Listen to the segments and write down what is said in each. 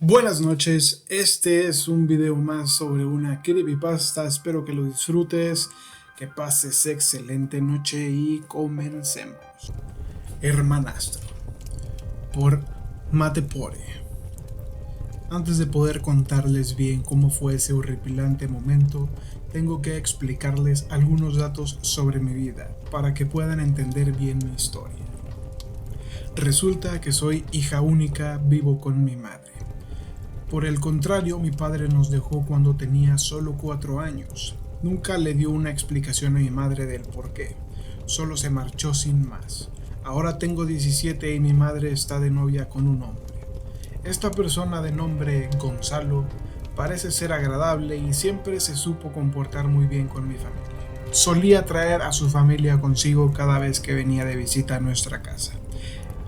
Buenas noches, este es un video más sobre una creepypasta, espero que lo disfrutes, que pases excelente noche y comencemos. Hermanastro, por Matepore. Antes de poder contarles bien cómo fue ese horripilante momento, tengo que explicarles algunos datos sobre mi vida, para que puedan entender bien mi historia. Resulta que soy hija única, vivo con mi madre. Por el contrario, mi padre nos dejó cuando tenía solo 4 años. Nunca le dio una explicación a mi madre del por qué. Solo se marchó sin más. Ahora tengo 17 y mi madre está de novia con un hombre. Esta persona de nombre Gonzalo parece ser agradable y siempre se supo comportar muy bien con mi familia. Solía traer a su familia consigo cada vez que venía de visita a nuestra casa.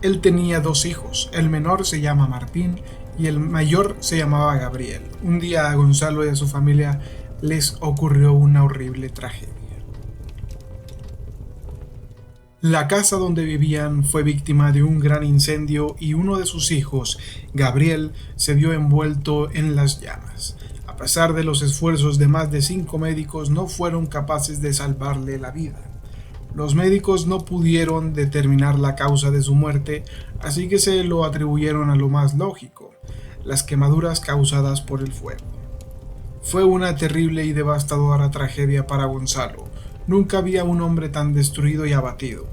Él tenía 2 hijos, el menor se llama Martín y el mayor se llamaba Gabriel. Un día a Gonzalo y a su familia les ocurrió una horrible tragedia. La casa donde vivían fue víctima de un gran incendio y uno de sus hijos, Gabriel, se vio envuelto en las llamas. A pesar de los esfuerzos de más de 5 médicos, no fueron capaces de salvarle la vida. Los médicos no pudieron determinar la causa de su muerte, así que se lo atribuyeron a lo más lógico: las quemaduras causadas por el fuego. Fue una terrible y devastadora tragedia para Gonzalo. Nunca había un hombre tan destruido y abatido.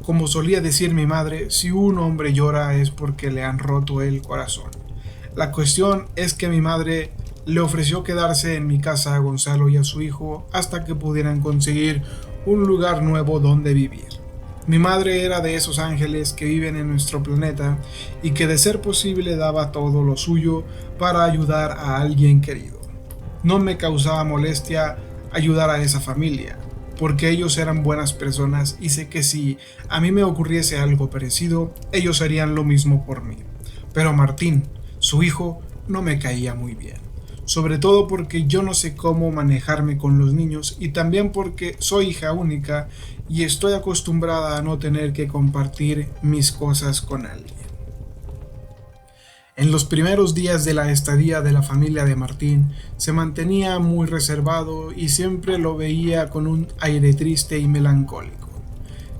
Como solía decir mi madre, si un hombre llora es porque le han roto el corazón. La cuestión es que mi madre le ofreció quedarse en mi casa a Gonzalo y a su hijo hasta que pudieran conseguir un lugar nuevo donde vivir. Mi madre era de esos ángeles que viven en nuestro planeta y que de ser posible daba todo lo suyo para ayudar a alguien querido. No me causaba molestia ayudar a esa familia, porque ellos eran buenas personas y sé que si a mí me ocurriese algo parecido, ellos harían lo mismo por mí. Pero Martín, su hijo, no me caía muy bien. Sobre todo porque yo no sé cómo manejarme con los niños y también porque soy hija única y estoy acostumbrada a no tener que compartir mis cosas con alguien. En los primeros días de la estadía de la familia de Martín, se mantenía muy reservado y siempre lo veía con un aire triste y melancólico.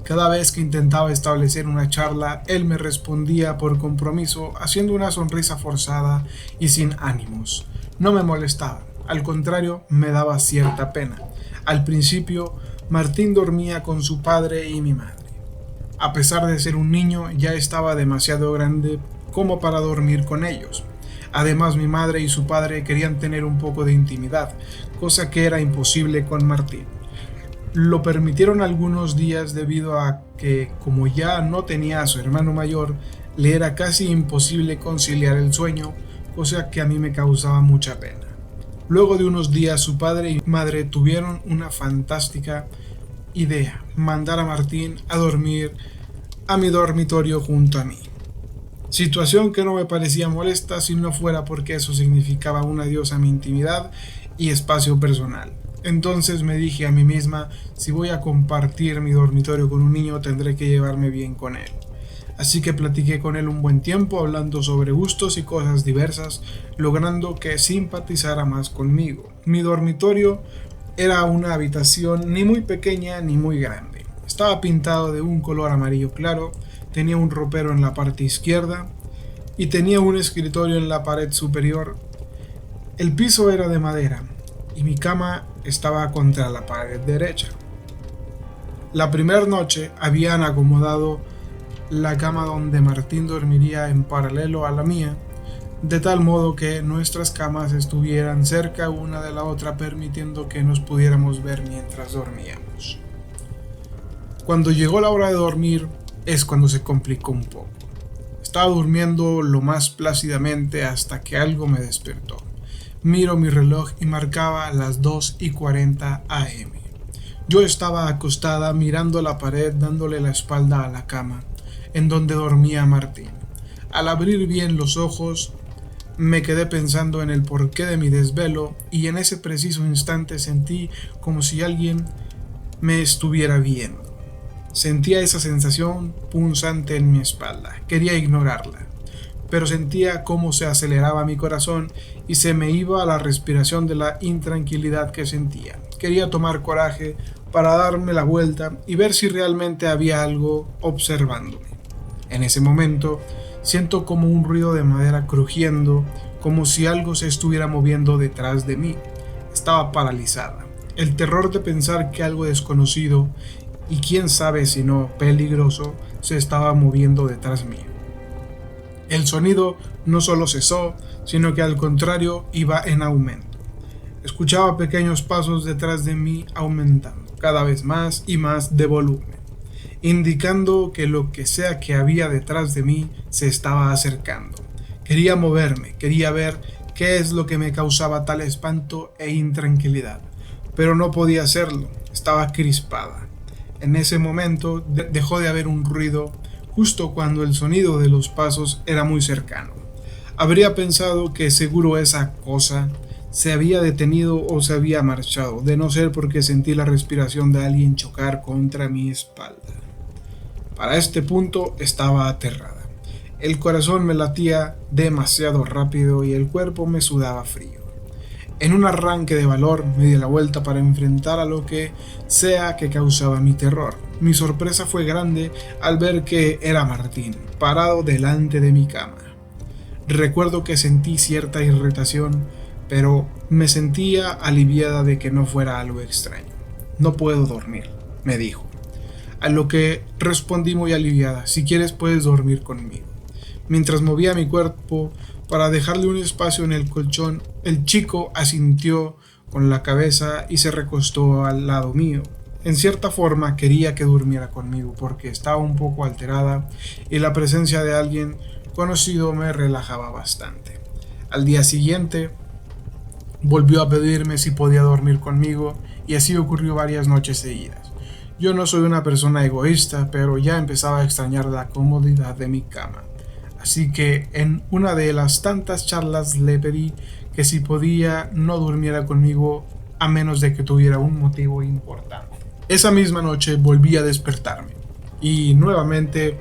Cada vez que intentaba establecer una charla, él me respondía por compromiso, haciendo una sonrisa forzada y sin ánimos. No me molestaba, al contrario, me daba cierta pena. Al principio, Martín dormía con su padre y mi madre. A pesar de ser un niño, ya estaba demasiado grande como para dormir con ellos. Además, mi madre y su padre querían tener un poco de intimidad, cosa que era imposible con Martín. Lo permitieron algunos días debido a que, como ya no tenía a su hermano mayor, le era casi imposible conciliar el sueño, cosa que a mí me causaba mucha pena. Luego de unos días, su padre y madre tuvieron una fantástica idea: mandar a Martín a dormir a mi dormitorio junto a mí. Situación que no me parecía molesta si no fuera porque eso significaba un adiós a mi intimidad y espacio personal. Entonces me dije a mí misma, si voy a compartir mi dormitorio con un niño, tendré que llevarme bien con él. Así que platiqué con él un buen tiempo, hablando sobre gustos y cosas diversas, logrando que simpatizara más conmigo. Mi dormitorio era una habitación ni muy pequeña ni muy grande. Estaba pintado de un color amarillo claro, tenía un ropero en la parte izquierda y tenía un escritorio en la pared superior. El piso era de madera y mi cama estaba contra la pared derecha. La primera noche habían acomodado la cama donde Martín dormiría en paralelo a la mía, de tal modo que nuestras camas estuvieran cerca una de la otra, permitiendo que nos pudiéramos ver mientras dormíamos. Cuando llegó la hora de dormir es cuando se complicó un poco. Estaba durmiendo lo más plácidamente hasta que algo me despertó. Miro mi reloj y marcaba las 2:40 am. Yo estaba acostada mirando la pared, dándole la espalda a la cama en donde dormía Martín. Al abrir bien los ojos, me quedé pensando en el porqué de mi desvelo y en ese preciso instante sentí como si alguien me estuviera viendo. Sentía esa sensación punzante en mi espalda. Quería ignorarla, pero sentía cómo se aceleraba mi corazón y se me iba la respiración de la intranquilidad que sentía. Quería tomar coraje para darme la vuelta y ver si realmente había algo observándome. En ese momento siento como un ruido de madera crujiendo, como si algo se estuviera moviendo detrás de mí. Estaba paralizada. El terror de pensar que algo desconocido, y quién sabe si no peligroso, se estaba moviendo detrás mío. El sonido no solo cesó, sino que al contrario iba en aumento. Escuchaba pequeños pasos detrás de mí aumentando, cada vez más y más de volumen, indicando que lo que sea que había detrás de mí se estaba acercando. Quería moverme, quería ver qué es lo que me causaba tal espanto e intranquilidad, pero no podía hacerlo, estaba crispada. En ese momento dejó de haber un ruido justo cuando el sonido de los pasos era muy cercano. Habría pensado que seguro esa cosa se había detenido o se había marchado, de no ser porque sentí la respiración de alguien chocar contra mi espalda. Para este punto estaba aterrada. El corazón me latía demasiado rápido y el cuerpo me sudaba frío. En un arranque de valor me di la vuelta para enfrentar a lo que sea que causaba mi terror. Mi sorpresa fue grande al ver que era Martín, parado delante de mi cama. Recuerdo que sentí cierta irritación, pero me sentía aliviada de que no fuera algo extraño. No puedo dormir, me dijo. A lo que respondí muy aliviada, si quieres puedes dormir conmigo. Mientras movía mi cuerpo para dejarle un espacio en el colchón, el chico asintió con la cabeza y se recostó al lado mío. En cierta forma quería que durmiera conmigo porque estaba un poco alterada y la presencia de alguien conocido me relajaba bastante. Al día siguiente volvió a pedirme si podía dormir conmigo y así ocurrió varias noches seguidas. Yo no soy una persona egoísta, pero ya empezaba a extrañar la comodidad de mi cama. Así que en una de las tantas charlas le pedí que si podía no durmiera conmigo a menos de que tuviera un motivo importante. Esa misma noche volví a despertarme y nuevamente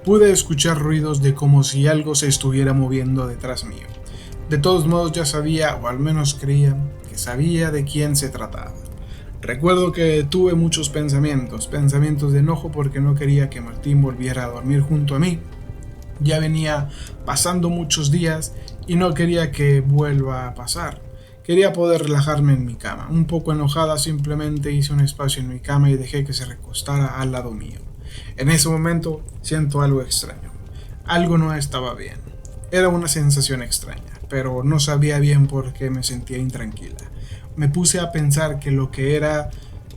pude escuchar ruidos de como si algo se estuviera moviendo detrás mío. De todos modos ya sabía, o al menos creía, que sabía de quién se trataba. Recuerdo que tuve muchos pensamientos de enojo porque no quería que Martín volviera a dormir junto a mí. Ya venía pasando muchos días y no quería que vuelva a pasar. Quería poder relajarme en mi cama. Un poco enojada simplemente hice un espacio en mi cama y dejé que se recostara al lado mío. En ese momento siento algo extraño. Algo no estaba bien. Era una sensación extraña, pero no sabía bien por qué me sentía intranquila. Me puse a pensar que lo que era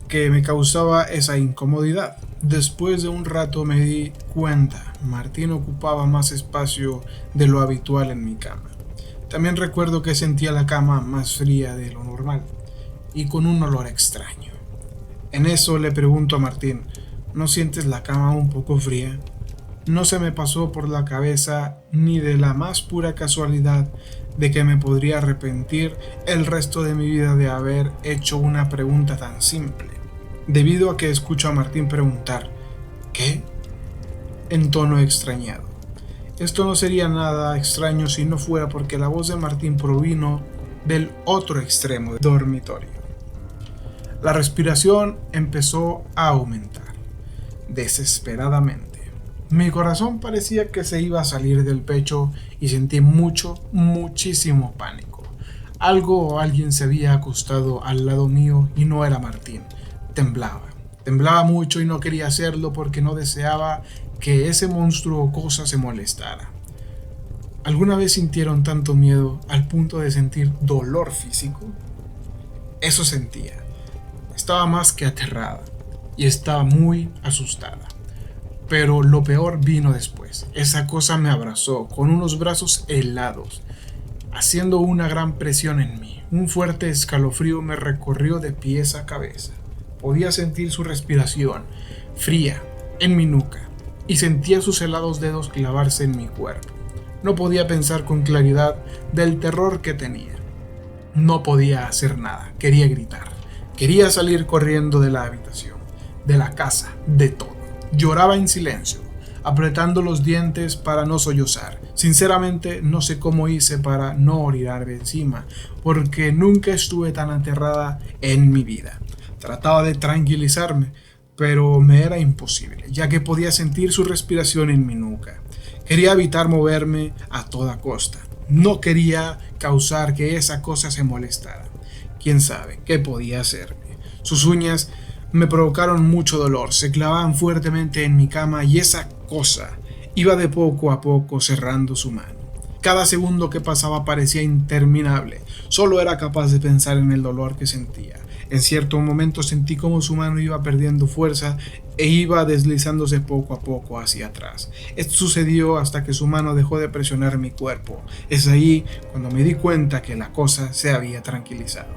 que me causaba esa incomodidad. Después de un rato me di cuenta, Martín ocupaba más espacio de lo habitual en mi cama. También recuerdo que sentía la cama más fría de lo normal y con un olor extraño. En eso le pregunto a Martín, ¿no sientes la cama un poco fría? No se me pasó por la cabeza ni de la más pura casualidad de que me podría arrepentir el resto de mi vida de haber hecho una pregunta tan simple. Debido a que escucho a Martín preguntar ¿qué? En tono extrañado. Esto no sería nada extraño si no fuera porque la voz de Martín provino del otro extremo del dormitorio. La respiración empezó a aumentar, desesperadamente. Mi corazón parecía que se iba a salir del pecho y sentí muchísimo pánico. Algo o alguien se había acostado al lado mío y no era Martín. Temblaba mucho y no quería hacerlo porque no deseaba que ese monstruo o cosa se molestara. ¿Alguna vez sintieron tanto miedo al punto de sentir dolor físico? Eso sentía. Estaba más que aterrada y estaba muy asustada. Pero lo peor vino después. Esa cosa me abrazó con unos brazos helados, haciendo una gran presión en mí. Un fuerte escalofrío me recorrió de pies a cabeza. Podía sentir su respiración fría en mi nuca y sentía sus helados dedos clavarse en mi cuerpo. No podía pensar con claridad del terror que tenía. No podía hacer nada. Quería gritar. Quería salir corriendo de la habitación, de la casa, de todo. Lloraba en silencio, apretando los dientes para no sollozar. Sinceramente no sé cómo hice para no orinarme encima, porque nunca estuve tan aterrada en mi vida. Trataba de tranquilizarme, pero me era imposible, ya que podía sentir su respiración en mi nuca. Quería evitar moverme a toda costa. No quería causar que esa cosa se molestara. Quién sabe qué podía hacerme. Sus uñas me provocaron mucho dolor, se clavaban fuertemente en mi cama y esa cosa iba de poco a poco cerrando su mano. Cada segundo que pasaba parecía interminable. Solo era capaz de pensar en el dolor que sentía. En cierto momento sentí como su mano iba perdiendo fuerza e iba deslizándose poco a poco hacia atrás. Esto sucedió hasta que su mano dejó de presionar mi cuerpo. Es ahí cuando me di cuenta que la cosa se había tranquilizado,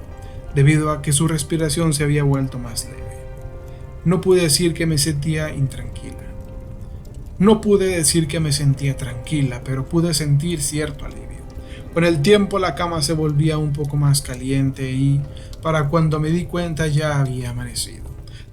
debido a que su respiración se había vuelto más leve. No pude decir que me sentía intranquila. No pude decir que me sentía tranquila, pero pude sentir cierto alivio. Con el tiempo la cama se volvía un poco más caliente y, para cuando me di cuenta, ya había amanecido.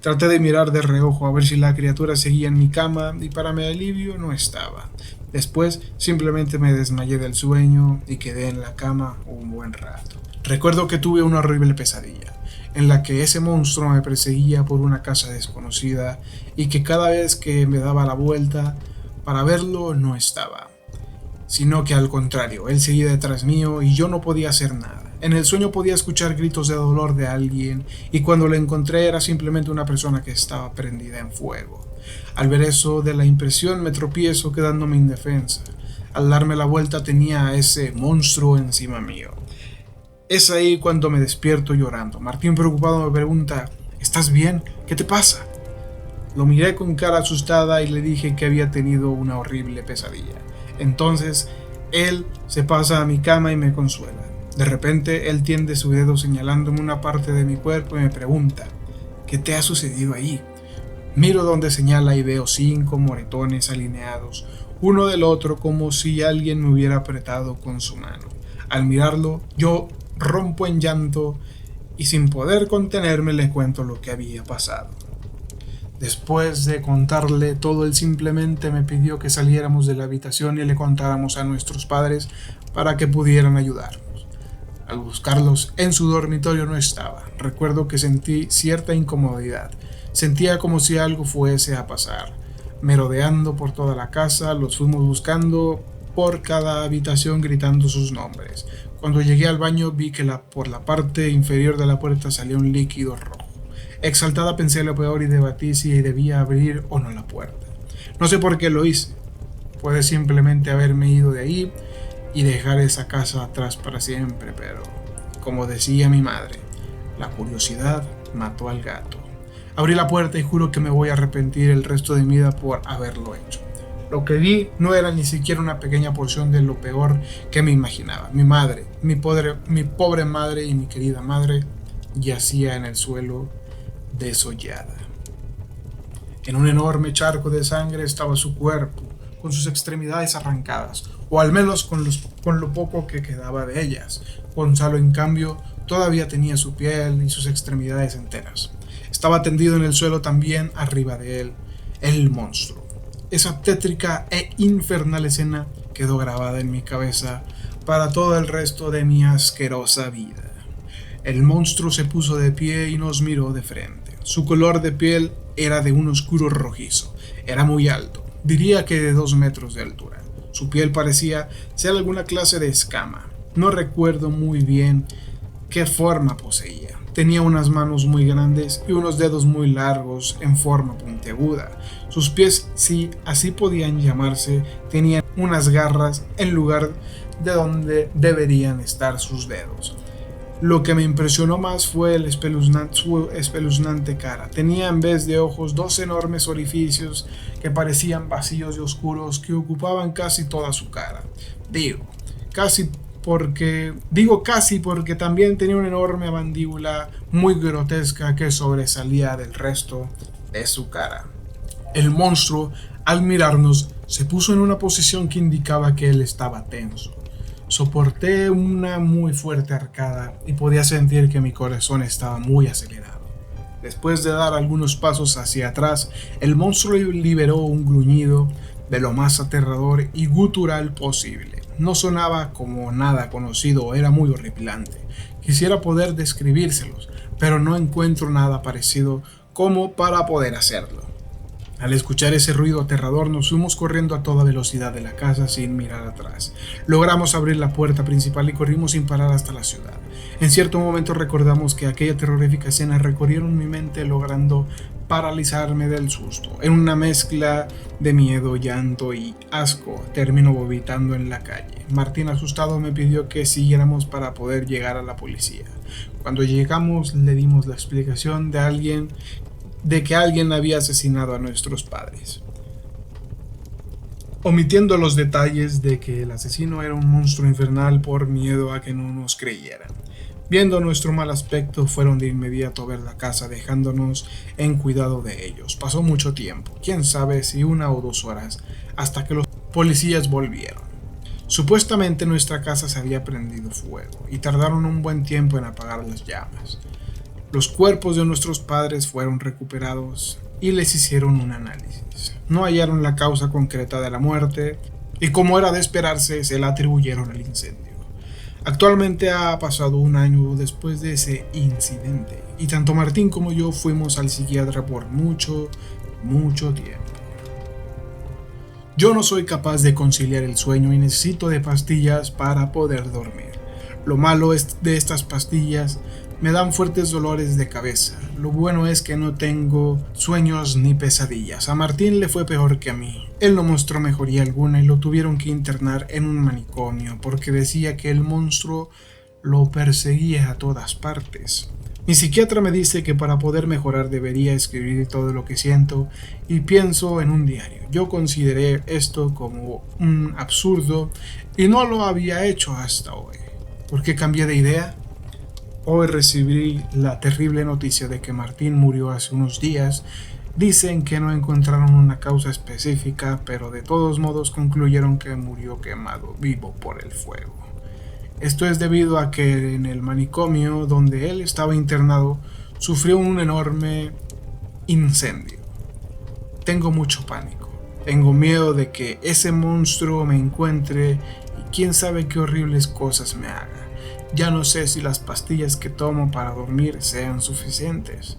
Traté de mirar de reojo a ver si la criatura seguía en mi cama y para mi alivio no estaba. Después simplemente me desmayé del sueño y quedé en la cama un buen rato. Recuerdo que tuve una horrible pesadilla, en la que ese monstruo me perseguía por una casa desconocida y que cada vez que me daba la vuelta para verlo no estaba, sino que al contrario, él seguía detrás mío y yo no podía hacer nada. En el sueño podía escuchar gritos de dolor de alguien y cuando lo encontré era simplemente una persona que estaba prendida en fuego. Al ver eso de la impresión me tropiezo quedándome indefensa. Al darme la vuelta tenía a ese monstruo encima mío. Es ahí cuando me despierto llorando. Martín, preocupado, me pregunta: ¿estás bien? ¿Qué te pasa? Lo miré con cara asustada y le dije que había tenido una horrible pesadilla. Entonces él se pasa a mi cama y me consuela. De repente él tiende su dedo señalándome una parte de mi cuerpo y me pregunta: ¿qué te ha sucedido ahí? Miro donde señala y veo 5 moretones alineados, uno del otro, como si alguien me hubiera apretado con su mano. Al mirarlo, yo rompo en llanto y sin poder contenerme le cuento lo que había pasado. Después de contarle todo, él simplemente me pidió que saliéramos de la habitación y le contáramos a nuestros padres para que pudieran ayudarnos. Al buscarlos en su dormitorio no estaba. Recuerdo que sentí cierta incomodidad. Sentía como si algo fuese a pasar. Merodeando por toda la casa, los fuimos buscando por cada habitación gritando sus nombres. Cuando llegué al baño vi que por la parte inferior de la puerta salía un líquido rojo. Exaltada pensé lo peor y debatí si debía abrir o no la puerta. No sé por qué lo hice. Puede simplemente haberme ido de ahí y dejar esa casa atrás para siempre, pero, como decía mi madre, la curiosidad mató al gato. Abrí la puerta y juro que me voy a arrepentir el resto de mi vida por haberlo hecho. Lo que vi no era ni siquiera una pequeña porción de lo peor que me imaginaba. Mi madre, mi pobre madre y mi querida madre yacía en el suelo desollada. En un enorme charco de sangre estaba su cuerpo, con sus extremidades arrancadas, o al menos con lo poco que quedaba de ellas. Gonzalo, en cambio, todavía tenía su piel y sus extremidades enteras. Estaba tendido en el suelo también arriba de él, el monstruo. Esa tétrica e infernal escena quedó grabada en mi cabeza para todo el resto de mi asquerosa vida. El monstruo se puso de pie y nos miró de frente. Su color de piel era de un oscuro rojizo. Era muy alto, diría que de 2 metros de altura. Su piel parecía ser alguna clase de escama. No recuerdo muy bien qué forma poseía. Tenía unas manos muy grandes y unos dedos muy largos en forma puntiaguda. Sus pies, si así podían llamarse, tenían unas garras en lugar de donde deberían estar sus dedos. Lo que me impresionó más fue su espeluznante cara. Tenía en vez de ojos 2 enormes orificios que parecían vacíos y oscuros que ocupaban casi toda su cara. Digo casi porque también tenía una enorme mandíbula muy grotesca que sobresalía del resto de su cara. El monstruo, al mirarnos, se puso en una posición que indicaba que él estaba tenso. Soporté una muy fuerte arcada y podía sentir que mi corazón estaba muy acelerado. Después de dar algunos pasos hacia atrás, el monstruo liberó un gruñido de lo más aterrador y gutural posible. No sonaba como nada conocido, era muy horripilante. Quisiera poder describírselos, pero no encuentro nada parecido como para poder hacerlo. Al escuchar ese ruido aterrador nos fuimos corriendo a toda velocidad de la casa sin mirar atrás. Logramos abrir la puerta principal y corrimos sin parar hasta la ciudad. En cierto momento recordamos que aquella terrorífica escena recorrieron mi mente logrando paralizarme del susto. En una mezcla de miedo, llanto y asco terminó vomitando en la calle. Martín asustado me pidió que siguiéramos para poder llegar a la policía. Cuando llegamos le dimos la explicación de que alguien había asesinado a nuestros padres, omitiendo los detalles de que el asesino era un monstruo infernal por miedo a que no nos creyeran. Viendo nuestro mal aspecto, fueron de inmediato a ver la casa, dejándonos en cuidado de ellos. Pasó mucho tiempo, quién sabe si 1 o 2 horas, hasta que los policías volvieron. Supuestamente nuestra casa se había prendido fuego y tardaron un buen tiempo en apagar las llamas. Los cuerpos de nuestros padres fueron recuperados y les hicieron un análisis. No hallaron la causa concreta de la muerte y, como era de esperarse, se la atribuyeron al incendio. Actualmente ha pasado 1 año después de ese incidente y tanto Martín como yo fuimos al psiquiatra por mucho tiempo. Yo no soy capaz de conciliar el sueño y necesito de pastillas para poder dormir. Lo malo de estas pastillas me dan fuertes dolores de cabeza. Lo bueno es que no tengo sueños ni pesadillas. A Martín le fue peor que a mí. Él no mostró mejoría alguna y lo tuvieron que internar en un manicomio porque decía que el monstruo lo perseguía a todas partes. Mi psiquiatra me dice que para poder mejorar debería escribir todo lo que siento y pienso en un diario. Yo consideré esto como un absurdo y no lo había hecho hasta hoy. ¿Por qué cambié de idea? Hoy recibí la terrible noticia de que Martín murió hace unos días. Dicen que no encontraron una causa específica, pero de todos modos concluyeron que murió quemado vivo por el fuego. Esto es debido a que en el manicomio donde él estaba internado sufrió un enorme incendio. Tengo mucho pánico. Tengo miedo de que ese monstruo me encuentre y quién sabe qué horribles cosas me haga. Ya no sé si las pastillas que tomo para dormir sean suficientes.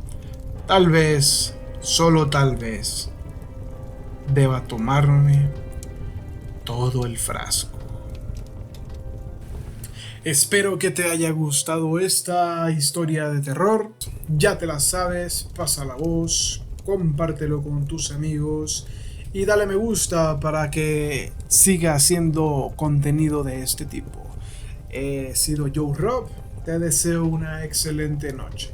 Tal vez, solo tal vez, deba tomarme todo el frasco. Espero que te haya gustado esta historia de terror. Ya te la sabes, pasa la voz, compártelo con tus amigos y dale me gusta para que siga haciendo contenido de este tipo. He sido Joe Rob, te deseo una excelente noche.